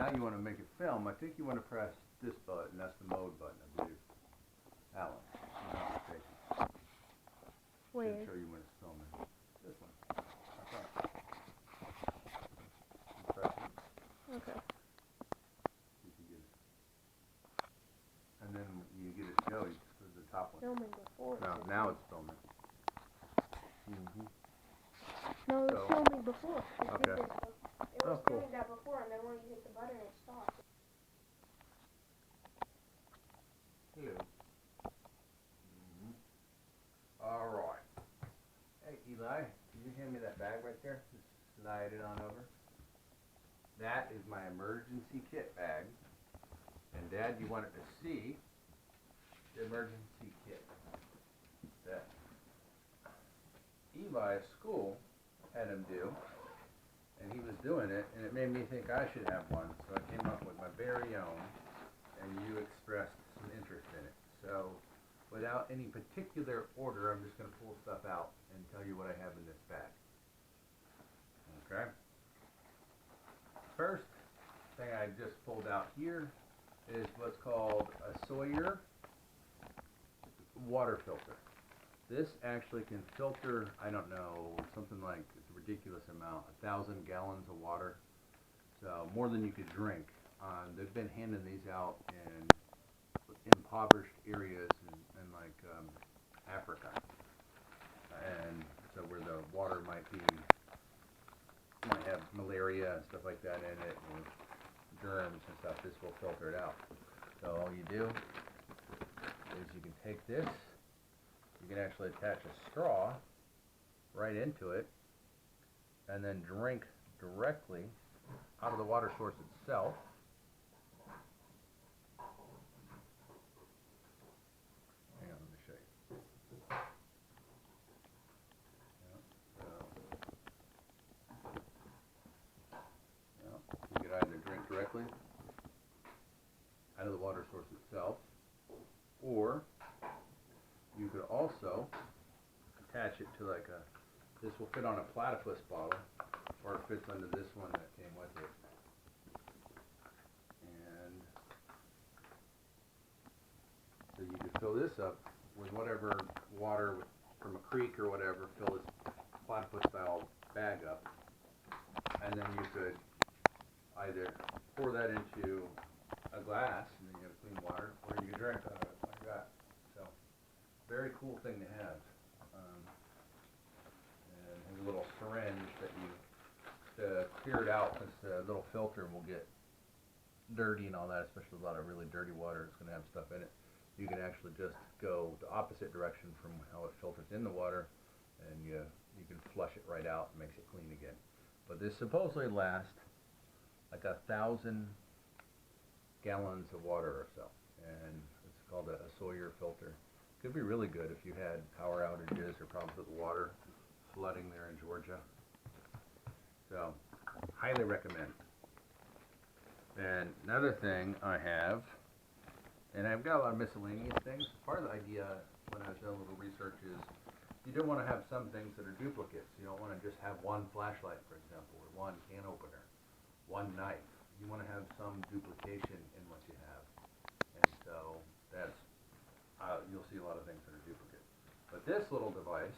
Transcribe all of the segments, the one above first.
now you want to make it film. I think you want to press this button. That's the mode button, I believe. That one. Where? Should show you when it's filming. This one. Okay. Press it. Okay. You can get it. And then you get it to go. You just go to the top one. Filming before. No, now it's filming. Mm-hmm. No, it was So- filming before. It Okay. did this. It was cool. doing that before, and then when you hit the button, it stopped. Hello. All right. Hey, Eli, can you hand me that bag right there? Just slide it on over. That is my emergency kit bag. And Dad, you wanted to see the emergency kit that Eli's school had him do. And he was doing it, and it made me think I should have one. So I came up with my very own, and you expressed some interest in it. So without any particular order, I'm just going to pull stuff out and tell you what I have in this bag. Okay? First thing I just pulled out here is what's called a Sawyer water filter. This actually can filter, I don't know, something like, it's a ridiculous amount, 1,000 gallons of water. So more than you could drink. They've been handing these out in impoverished areas in like Africa, and so where the water might have malaria and stuff like that in it, and germs and stuff. This will filter it out. So all you do is you can take this, you can actually attach a straw right into it, and then drink directly out of the water source itself. Directly out of the water source itself, or you could also attach it to like this will fit on a platypus bottle, or it fits under this one that came with it. And so you could fill this up with whatever water from a creek or whatever, fill this platypus style bag up, and then you could either pour that into a glass and then you have clean water, or you can drink out of it like that. So, very cool thing to have. And has a little syringe that you clear it out, because the little filter will get dirty and all that, especially a lot of really dirty water. It's going to have stuff in it. You can actually just go the opposite direction from how it filters in the water, and you can flush it right out and makes it clean again. But this supposedly lasts like 1,000 gallons of water or so, and it's called a Sawyer filter. Could be really good if you had power outages or problems with water flooding there in Georgia. So, highly recommend. And another thing I have, and I've got a lot of miscellaneous things. Part of the idea when I was doing a little research is you don't want to have some things that are duplicates. You don't want to just have one flashlight, for example, or one can opener, one knife. You want to have some duplication in what you have, and so that's you'll see a lot of things that are duplicate. But this little device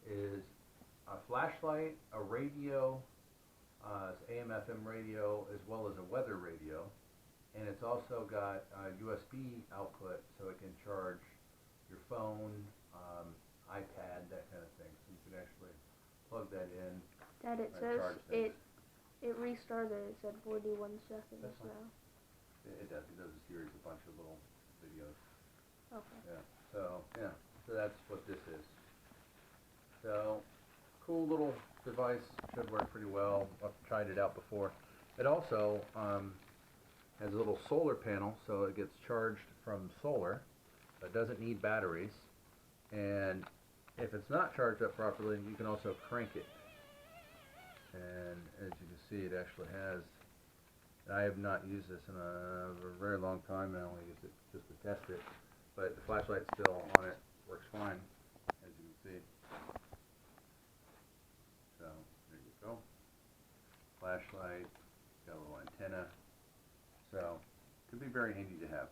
is a flashlight, a radio, AM/FM radio, as well as a weather radio, and it's also got a USB output, so it can charge your phone, iPad, that kind of thing. So you can actually plug that in. Dad, it says it restarted. It said 41 seconds now. It does. It does a series, a bunch of little videos. Okay. Yeah. So that's what this is. So cool little device. Should work pretty well. I've tried it out before. It also has a little solar panel, so it gets charged from solar. It doesn't need batteries, and if it's not charged up properly, you can also crank it. And as you can see, it actually has, I have not used this in a very long time. I only used it just to test it, but the flashlight's still on it, works fine, as you can see. So there you go. Flashlight, got a little antenna could be very handy to have.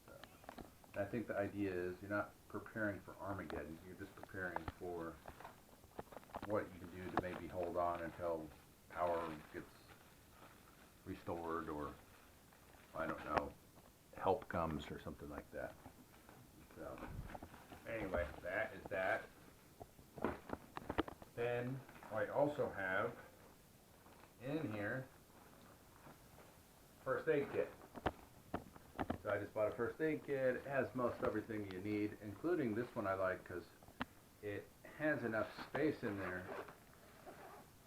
So, I think the idea is you're not preparing for Armageddon, you're just preparing for what you can do to maybe hold on until power gets restored, or I don't know, help comes or something like that. So anyway, that is that. Then I also have in here first aid kit. So I just bought a first aid kit. It has most everything you need, including this one I like because it has enough space in there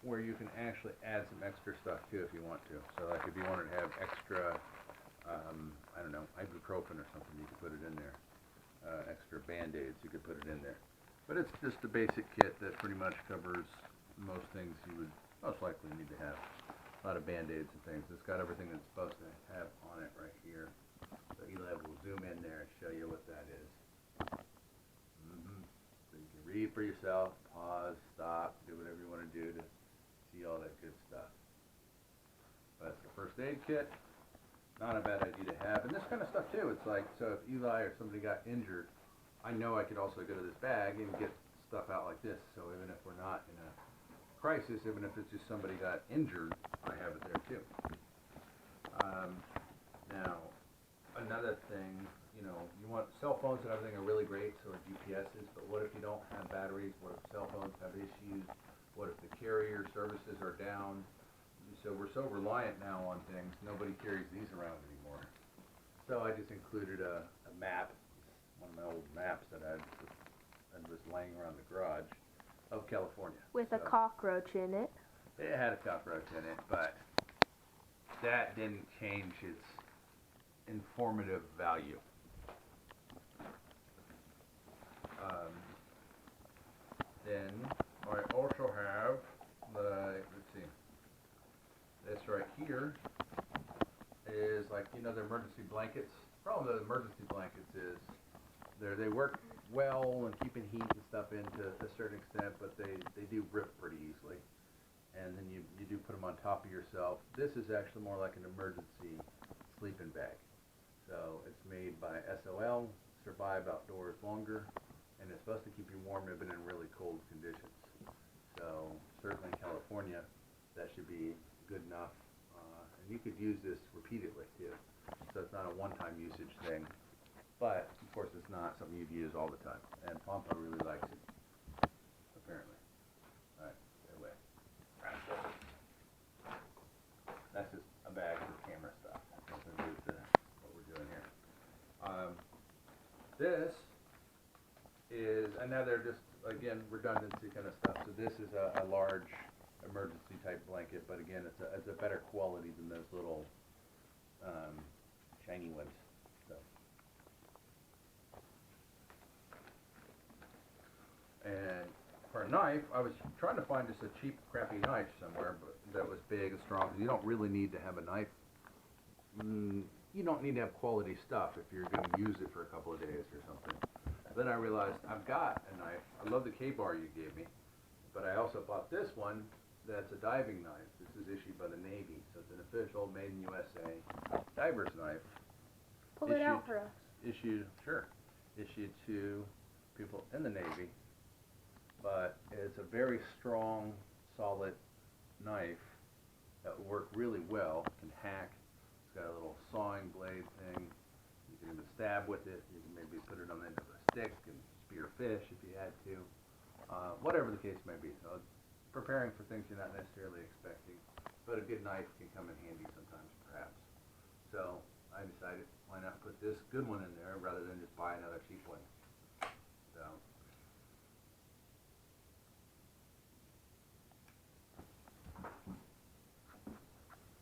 where you can actually add some extra stuff too if you want to. So like if you wanted to have extra, I don't know, ibuprofen or something, you could put it in there. Extra band-aids, you could put it in there. But it's just a basic kit that pretty much covers most things you would most likely need to have. A lot of band-aids and things. It's got everything it's supposed to have on it right here. So Eli will zoom in there and show you what that is. So you can read for yourself, pause, stop, do whatever you want to do to see all that good stuff. But it's the first aid kit. Not a bad idea to have. And this kind of stuff too, it's like, so if Eli or somebody got injured, I know I could also go to this bag and get stuff out like this. So even if we're not in a crisis, even if it's just somebody got injured, I have it there too. Now, another thing, you know, you want cell phones and everything are really great, so are GPSs, but what if you don't have batteries? What if cell phones have issues? What if the carrier services are down? So we're so reliant now on things, nobody carries these around anymore. So I just included a map, one of my old maps that I was laying around the garage of California. With a cockroach in it. It had a cockroach in it, but that didn't change its informative value. Then I also have the, let's see, this right here is like, you know, the emergency blankets. The problem with the emergency blankets is they work well and keeping heat and stuff in to a certain extent, but they do rip pretty easily. And then you do put them on top of yourself. This is actually more like an emergency sleeping bag. So it's made by SOL, survive outdoors longer, and it's supposed to keep you warm even in really cold conditions. So certainly in California, that should be good enough. And you could use this repeatedly too. So it's not a one-time usage thing. But of course it's not something you'd use all the time. And Pampa really likes it, apparently. Alright, stay away. That's just a bag for camera stuff. Nothing to do with what we're doing here. This is another just, again, redundancy kind of stuff. So this is a large emergency type blanket, but again, it's a better quality than those little shiny ones. So. And for a knife, I was trying to find just a cheap, crappy knife somewhere, but that was big and strong. You don't really need to have a knife. You don't need to have quality stuff if you're going to use it for a couple of days or something. Then I realized I've got a knife. I love the K-bar you gave me, but I also bought this one that's a diving knife. This is issued by the Navy, so it's an official made in USA diver's knife. Pull it out for us. Issued to people in the Navy, but it's a very strong, solid knife that will work really well. It can hack. It's got a little sawing blade thing. You can even stab with it. You can maybe put it on the end of a stick and spear fish if you had to. Whatever the case may be. So preparing for things you're not necessarily expecting, but a good knife can come in handy sometimes, perhaps. So I decided, why not put this good one in there rather than just buy another cheap one. So.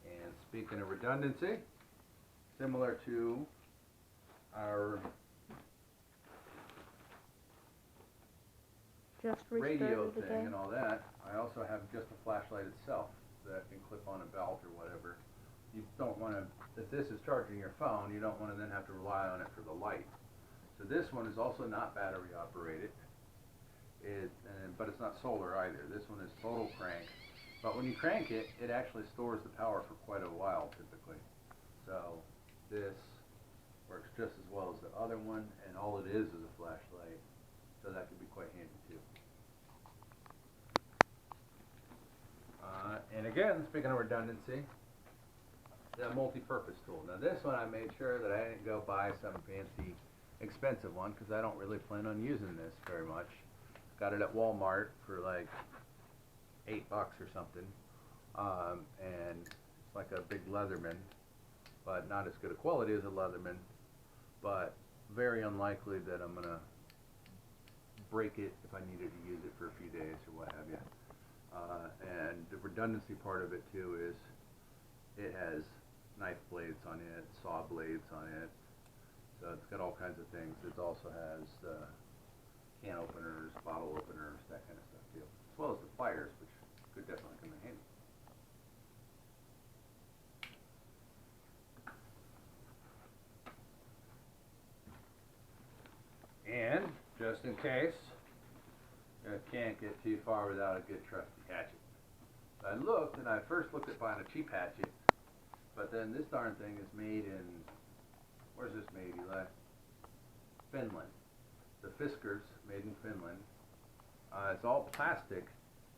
And speaking of redundancy, similar to our radio thing and all that, I also have just the flashlight itself that can clip on a belt or whatever. You don't want to, if this is charging your phone, you don't want to then have to rely on it for the light. So this one is also not battery operated, but it's not solar either. This one is total crank. But when you crank it, it actually stores the power for quite a while typically. So this Works just as well as the other one, and all it is a flashlight, so that could be quite handy too. And again, speaking of redundancy, the multi-purpose tool. Now this one I made sure that I didn't go buy some fancy expensive one because I don't really plan on using this very much. Got it at Walmart for like $8 or something, and it's like a big Leatherman, but not as good a quality as a Leatherman, but very unlikely that I'm gonna break it if I needed to use it for a few days or what have you. And the redundancy part of it too is it has knife blades on it, saw blades on it, so it's got all kinds of things. It also has can openers, bottle openers, that kind of stuff too, as well as the pliers, which could definitely come in handy. And just in case you can't get too far without a good trusty hatchet. So I looked, and I first looked at buying a cheap hatchet, but then this darn thing is made in, where's this made, Eli? Finland. The Fisker's made in Finland. It's all plastic,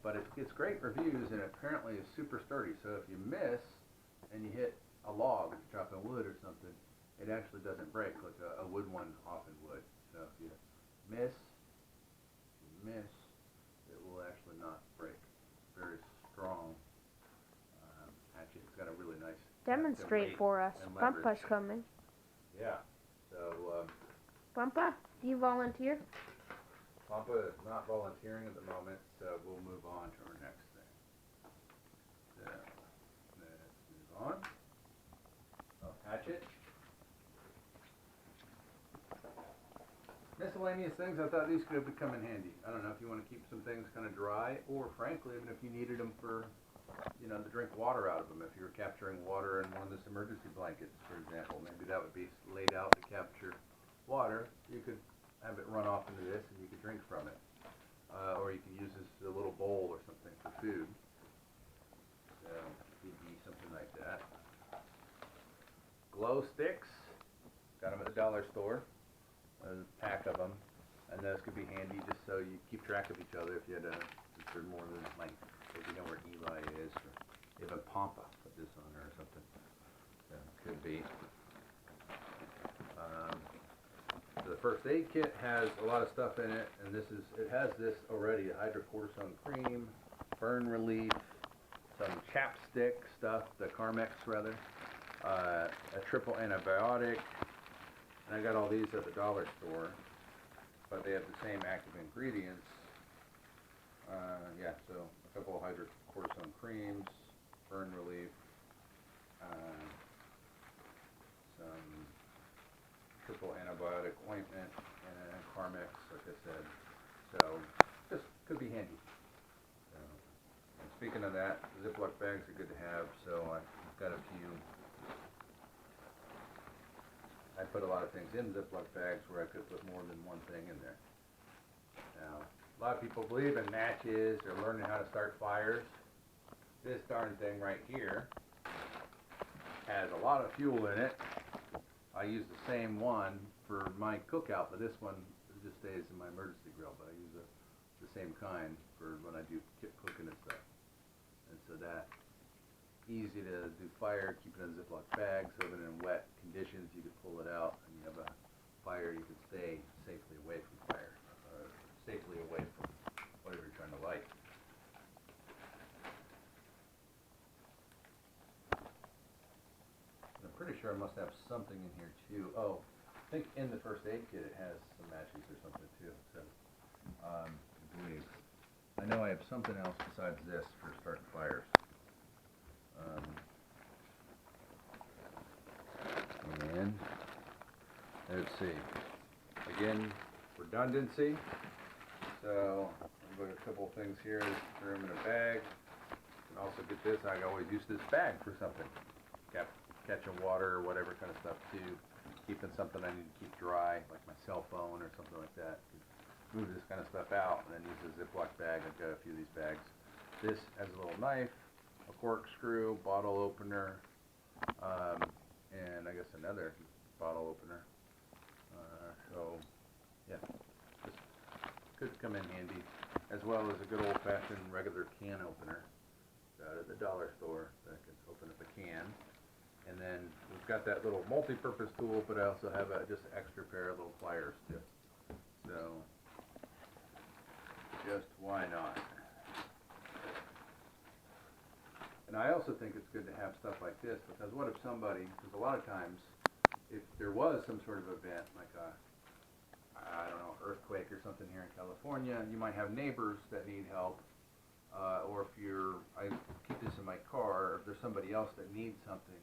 but it gets great reviews, and apparently is super sturdy. So if you miss and you hit a log, if you're chopping wood or something, it actually doesn't break like a wood one often would. So if you miss, it will actually not break. Very strong hatchet. It's got a really nice Demonstrate for us. Pampa's coming. Yeah. So Pampa, do you volunteer? Pampa is not volunteering at the moment, so we'll move on to our next thing. So let's move on. Oh, hatchet. Miscellaneous things, I thought these could come in handy. I don't know if you want to keep some things kind of dry, or frankly, even if you needed them for, you know, to drink water out of them. If you were capturing water in one of those emergency blankets, for example, maybe that would be laid out to capture water. You could have it run off into this, and you could drink from it. Or you could use this as a little bowl or something for food. So, it'd be something like that. Glow sticks. Got them at the dollar store. A pack of them, and those could be handy just so you keep track of each other if you had to, if there's more than, like, if you know where Eli is, or even Pampa, put this on her or something. So could be. So the first aid kit has a lot of stuff in it, and it has this already: hydrocortisone cream, burn relief, some chapstick stuff, the Carmex rather, a triple antibiotic. And I got all these at the dollar store, but they have the same active ingredients. Yeah, so a couple of hydrocortisone creams, burn relief, some triple antibiotic ointment, and Carmex, like I said. So, just could be handy. So, and speaking of that, Ziploc bags are good to have, so I've got a few. I put a lot of things in Ziploc bags where I could put more than one thing in there. Now, a lot of people believe in matches or learning how to start fires. This darn thing right here has a lot of fuel in it. I use the same one for my cookout, but this one just stays in my emergency grill. But I use the same kind for when I do cooking and stuff. And so that easy to do fire, keep it in Ziploc bags, so even in wet conditions you could pull it out and you have a fire, you can stay safely away from fire, or safely away from whatever you're trying to light. And I'm pretty sure I must have something in here too. Oh, I think in the first aid kit it has some matches or something too, so I believe. I know I have something else besides this for starting fires. And let's see, again, redundancy. So I've got a couple of things here, throw them in a bag. You can also get this. I always use this bag for something, catching water or whatever kind of stuff too, keeping something I need to keep dry, like my cell phone or something like that. Move this kind of stuff out and then use a Ziploc bag. I've got a few of these bags. This has a little knife, a corkscrew, bottle opener, and I guess another bottle opener. So, yeah, just could come in handy, as well as a good old-fashioned regular can opener out at the dollar store that can open up a can. And then we've got that little multi-purpose tool, but I also have just an extra pair of little pliers too. So, just why not? And I also think it's good to have stuff like this, because what if somebody, because a lot of times, if there was some sort of event, like a, I don't know, earthquake or something here in California, you might have neighbors that need help, or if I keep this in my car, or if there's somebody else that needs something,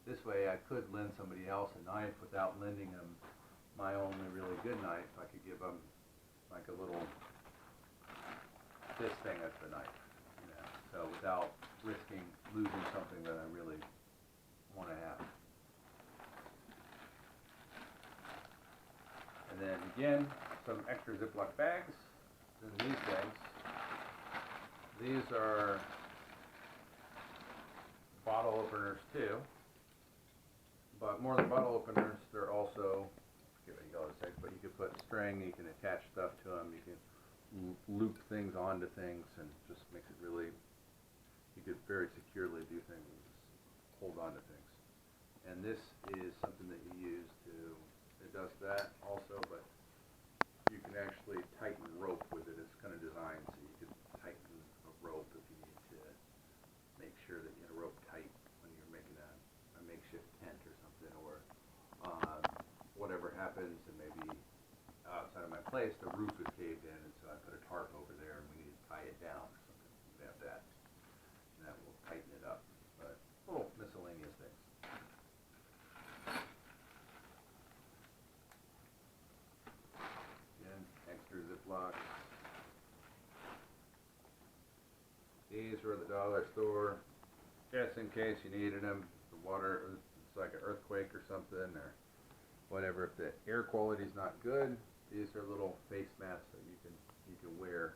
this way I could lend somebody else a knife without lending them my only really good knife. I could give them like a little, this thing that's the knife, you know, so without risking losing something that I really want to have. And then again, some extra Ziploc bags. Then these things. These are bottle openers too. But more than bottle openers, they're also, I forget what you call those things, but you can put string, you can attach stuff to them, you can loop things onto things, and just makes it really, you could very securely do things, hold on to things. And this is something that you use to, it does that also, but you can actually tighten rope with it. It's kind of designed so you can tighten a rope if you need to make sure that you get a rope tight when you're making a makeshift tent or something, or whatever happens, and maybe outside of my place the roof is caved in, and so I put a tarp over there and we need to tie it down or something. We have that, and that will tighten it up. But little miscellaneous things. Again, extra Ziplocs. These are at the dollar store, just in case you needed them. The water, it's like an earthquake or something, or whatever. If the air quality's not good, these are little face masks that you can wear,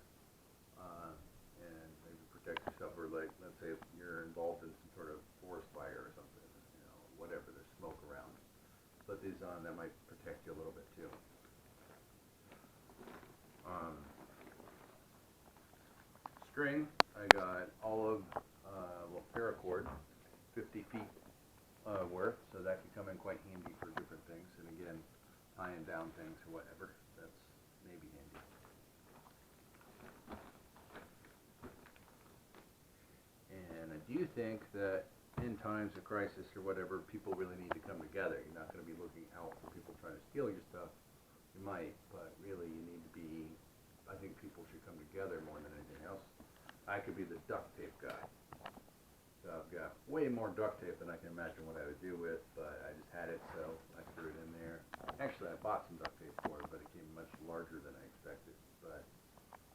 and maybe protect yourself. Or like, let's say if you're involved in some sort of forest fire or something, you know, whatever. There's smoke around. Put these on. That might protect you a little bit too. String. I got olive, well, paracord, 50 feet worth, so that could come in quite handy for different things. And again, tying down things or whatever, that's maybe handy. And I do think that in times of crisis or whatever, people really need to come together. You're not going to be looking out for people trying to steal your stuff. You might, but really you need to be, I think people should come together more than anything else. I could be the duct tape guy. So I've got way more duct tape than I can imagine what I would do with, but I just had it, so I threw it in there. Actually, I bought some duct tape for it, but it came much larger than I expected. But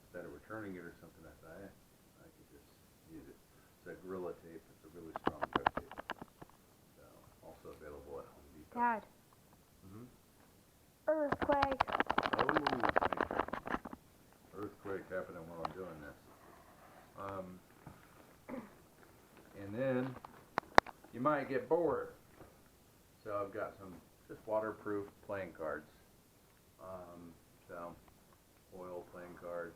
instead of returning it or something, I thought, I could just use it. It's a Gorilla tape. It's a really strong duct tape. So, also available at Home Depot. Dad. Mm-hmm. Earthquake. Oh, earthquake happening while I'm doing this. And then you might get bored. So I've got some just waterproof playing cards. So oil playing cards.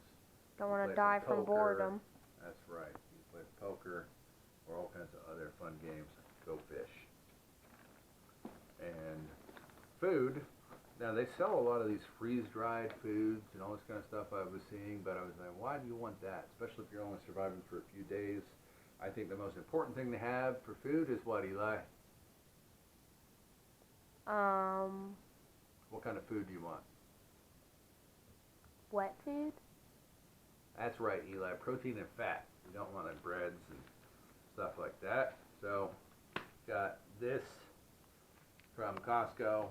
Don't want to die from boredom. That's right. You play poker or all kinds of other fun games. Go fish. And food. Now they sell a lot of these freeze-dried foods and all this kind of stuff I was seeing, but I was like, why do you want that? Especially if you're only surviving for a few days. I think the most important thing to have for food is what, Eli? What kind of food do you want? Wet food? That's right, Eli. Protein and fat. You don't want breads and stuff like that. So, got this from Costco.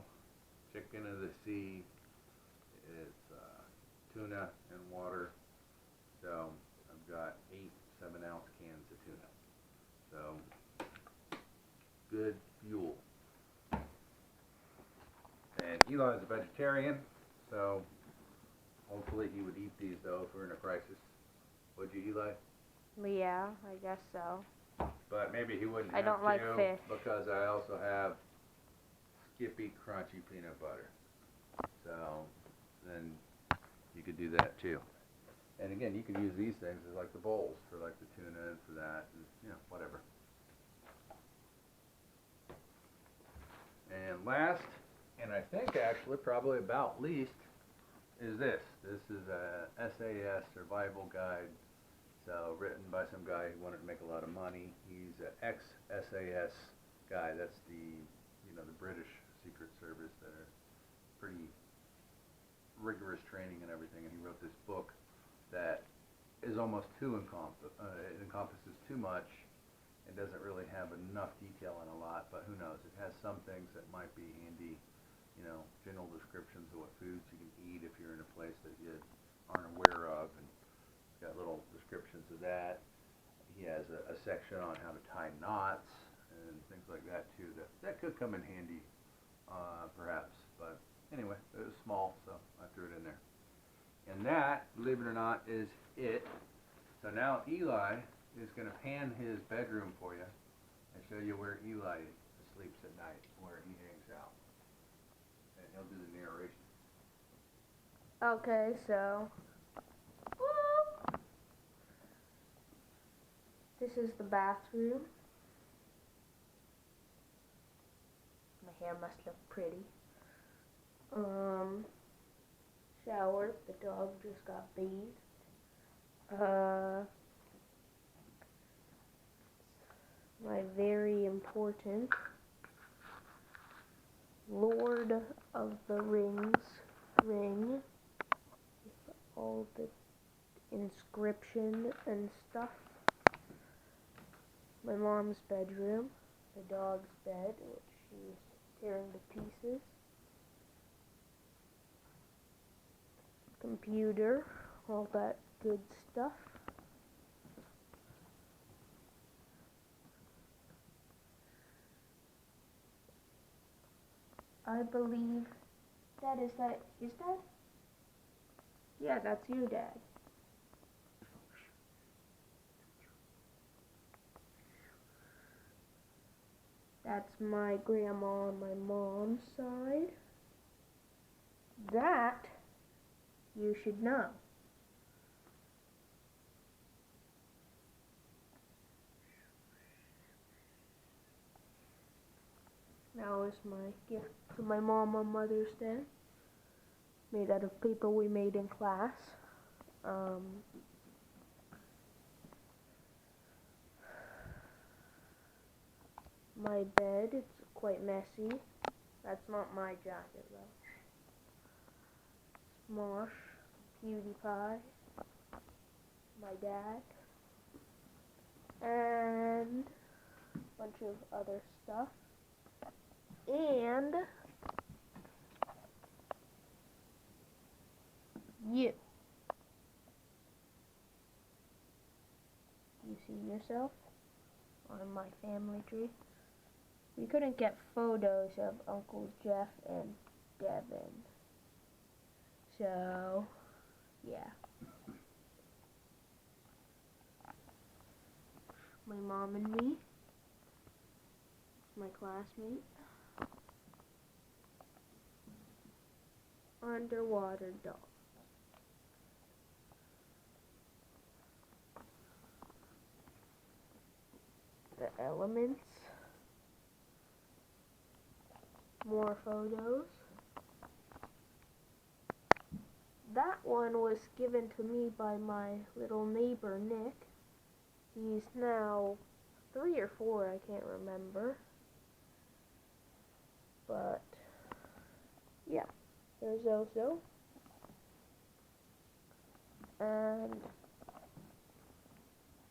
Chicken of the sea. It's tuna and water. So I've got 8 7-ounce cans of tuna. So good fuel. And Eli's a vegetarian, so hopefully he would eat these though if we're in a crisis. Would you, Eli? Yeah, I guess so. But maybe he wouldn't I don't like fish. because I also have skippy, crunchy peanut butter. So then you could do that too. And again, you can use these things as like the bowls for like the tuna and for that, and whatever. And last, and I think actually probably about least, is this. This is a SAS survival guide. So written by some guy who wanted to make a lot of money. He's an ex-SAS guy. That's the British Secret Service that are pretty rigorous training and everything. And he wrote this book that is almost too it encompasses too much. It doesn't really have enough detail in a lot, but who knows? It has some things that might be handy, general descriptions of what foods you can eat if you're in a place that you aren't aware of, and it's got little descriptions of that. He has a section on how to tie knots and things like that too. That could come in handy, perhaps. But anyway, it was small, so I threw it in there. And that, believe it or not, is it. So now Eli is going to pan his bedroom for you and show you where Eli sleeps at night, where he hangs out. And he'll do the narration. Okay, so this is the bathroom. My hair must look pretty. Shower. The dog just got bathed. My very important Lord of the Rings ring with all the inscription and stuff. My mom's bedroom, the dog's bed, which she's tearing to pieces. Computer, all that good stuff. I believe is that his dad? Yeah, that's your dad. That's my grandma on my mom's side. That you should know. Now is my gift to my mom on Mother's Day. Made out of paper we made in class. My bed, it's quite messy. That's not my jacket though. Smosh, PewDiePie, my dad, and a bunch of other stuff. And you. You see yourself on my family tree? We couldn't get photos of Uncle Jeff and Devin. So, yeah. My mom and me. My classmate. Underwater dog. The elements. More photos. That one was given to me by my little neighbor Nick. He's now 3 or 4, I can't remember. But yeah, there's Oso. And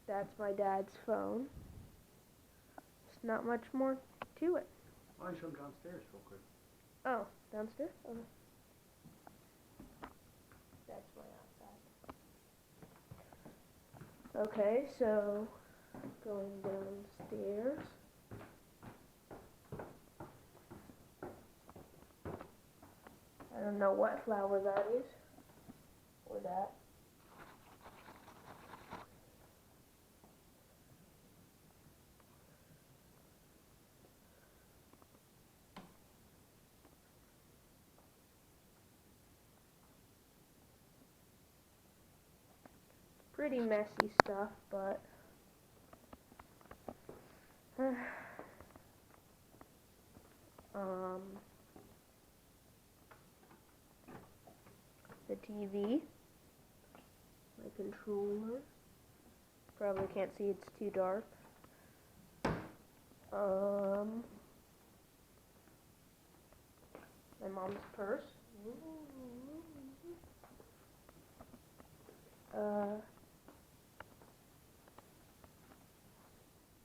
that's my dad's phone. There's not much more to it. Why don't you show them downstairs real quick? Oh, downstairs? Okay. That's my outside. Okay, so going downstairs. I don't know what flower that is. Or that. pretty messy stuff, but the TV, my controller. Probably can't see, it's too dark. My mom's purse.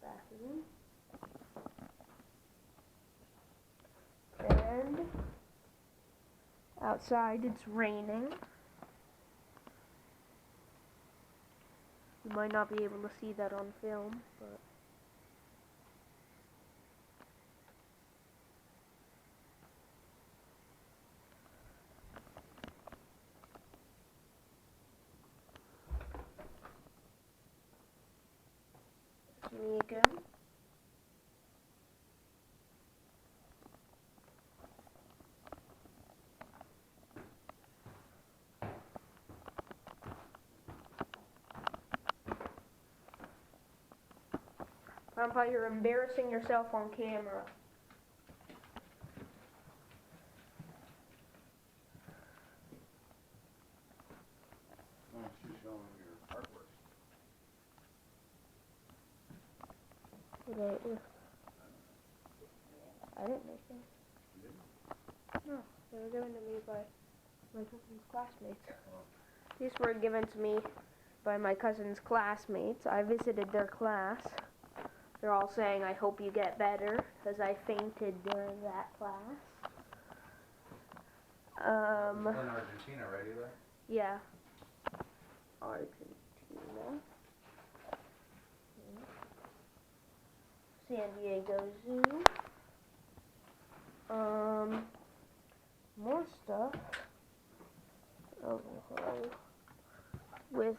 Bathroom. And outside it's raining. You might not be able to see that on film, but it's me again. Pampa, you're embarrassing yourself on camera. Why don't you show them your artwork? I didn't make them. You didn't? No, they were given to me by my cousin's classmates. These were given to me by my cousin's classmates. I visited their class. They're all saying, I hope you get better, because I fainted during that class. In Argentina, right, Eli? Yeah. Argentina. San Diego Zoo. More stuff. With,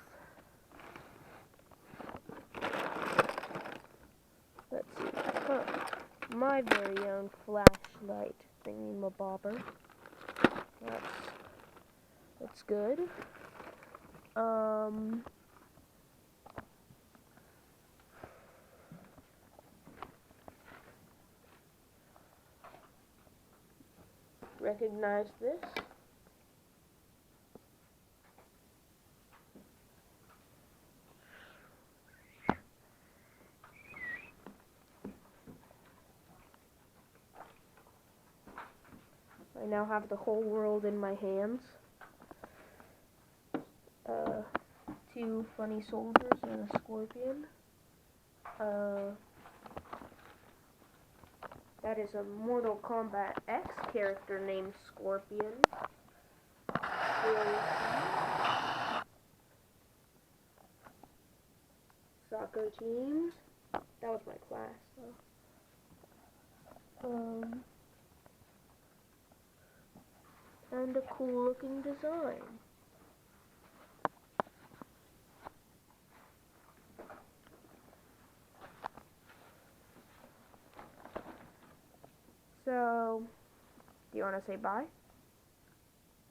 let's see, my very own flashlight thingy-mabobber. That's good. Recognize this? I now have the whole world in my hands. 2 funny soldiers and a scorpion. That is a Mortal Kombat X character named Scorpion. Soccer teams. That was my class, though. And a cool looking design. So, do you want to say bye?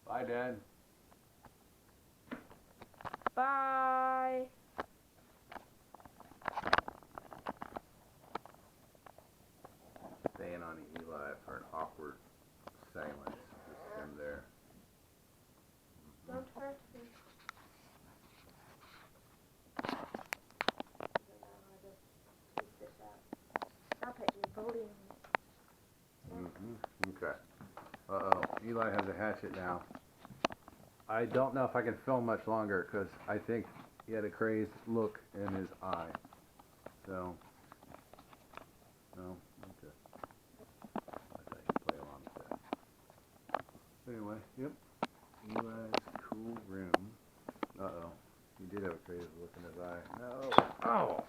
Bye, Dad. Bye. Staying on Eli for an awkward silence. Just him there. Don't hurt me. I don't know how to keep this out. Stop it, you're bullying me. Okay. Uh-oh. Eli has a hatchet now. I don't know if I can film much longer because I think he had a crazed look in his eye. So, no, okay. I thought you could play along with that. Anyway, yep. Eli's cool room. Uh-oh. He did have a crazed look in his eye. No. Oh!